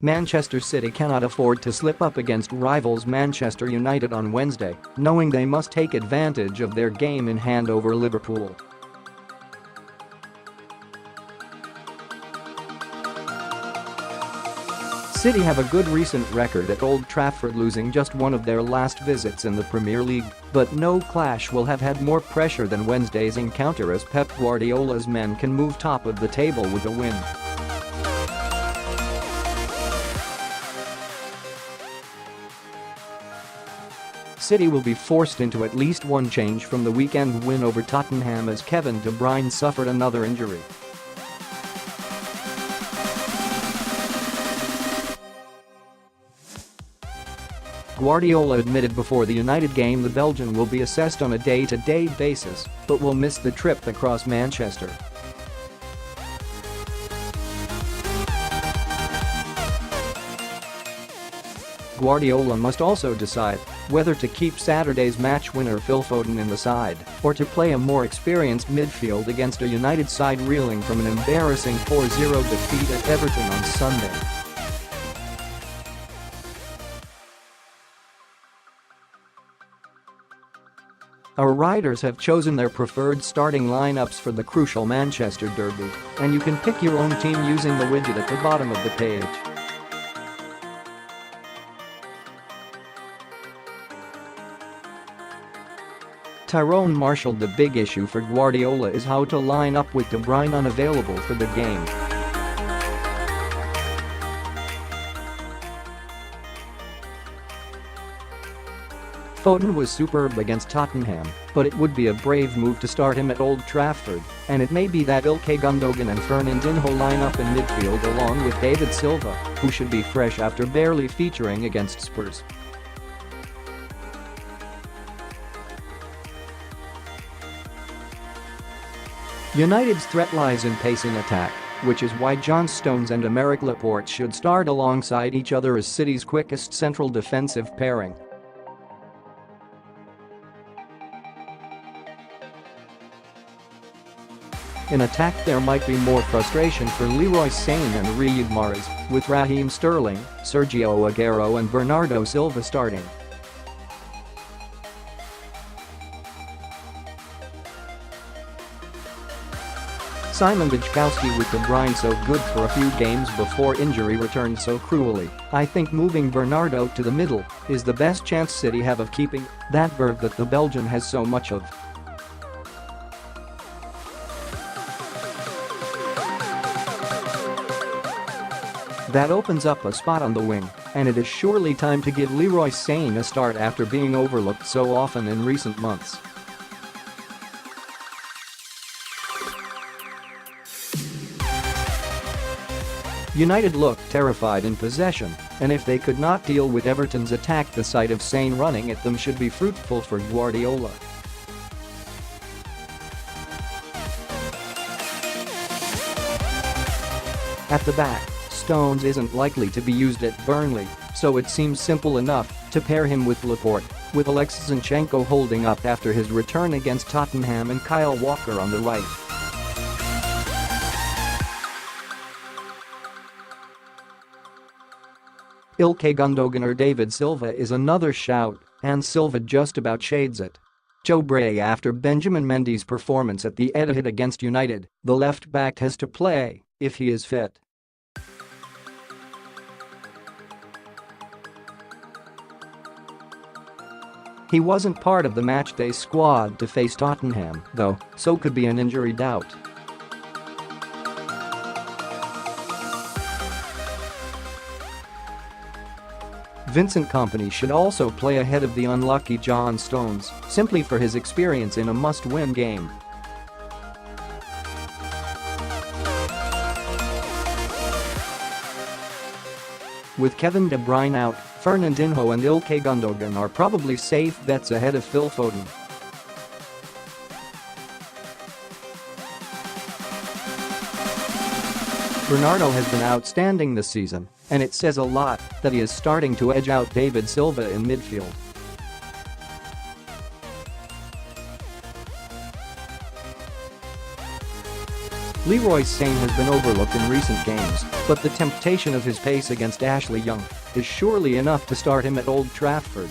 Manchester City cannot afford to slip up against rivals Manchester United on Wednesday, knowing they must take advantage of their game in hand over Liverpool. City have a good recent record at Old Trafford, losing just one of their last visits in the Premier League, but no clash will have had more pressure than Wednesday's encounter, as Pep Guardiola's men can move top of the table with a win. City will be forced into at least one change from the weekend win over Tottenham, as Kevin de Bruyne suffered another injury. Guardiola admitted before the United game the Belgian will be assessed on a day-to-day basis, but will miss the trip across Manchester. Guardiola must also decide whether to keep Saturday's match winner Phil Foden in the side or to play a more experienced midfield against a United side reeling from an embarrassing 4-0 defeat at Everton on Sunday. Our riders have chosen their preferred starting lineups for the crucial Manchester derby, and you can pick your own team using the widget at the bottom of the page. Tyrone Marshall: the big issue for Guardiola is how to line up with De Bruyne unavailable for the game. Foden was superb against Tottenham, but it would be a brave move to start him at Old Trafford, and it may be that Ilkay Gundogan and Fernandinho line up in midfield along with David Silva, who should be fresh after barely featuring against Spurs. United's threat lies in pace in attack, which is why John Stones and Aymeric Laporte should start alongside each other as City's quickest central defensive pairing. In attack, there might be more frustration for Leroy Sane and Riyad Mahrez, with Raheem Sterling, Sergio Aguero and Bernardo Silva starting. Bajkowski with De Bruyne so good for a few games before injury returned so cruelly. I think moving Bernardo to the middle is the best chance City have of keeping that verve that the Belgian has so much of. That opens up a spot on the wing, and it is surely time to give Leroy Sane a start after being overlooked so often in recent months. United looked terrified in possession, and if they could not deal with Everton's attack, the sight of Sane running at them should be fruitful for Guardiola. At the back, Stones isn't likely to be used at Burnley, so it seems simple enough to pair him with Laporte, with Aleks Zinchenko holding up after his return against Tottenham and Kyle Walker on the right. Ilkay Gundogan or David Silva is another shout, and Silva just about shades it. Bray after Benjamin Mendy's performance at the Etihad against United, the left-back has to play if he is fit. He wasn't part of the matchday squad to face Tottenham, though, so could be an injury doubt. Vincent Kompany should also play ahead of the unlucky John Stones, simply for his experience in a must-win game. With Kevin de Bruyne out, Fernandinho and Ilkay Gundogan are probably safe bets ahead of Phil Foden. Bernardo has been outstanding this season, and it says a lot that he is starting to edge out David Silva in midfield. Leroy Sane has been overlooked in recent games, but the temptation of his pace against Ashley Young is surely enough to start him at Old Trafford.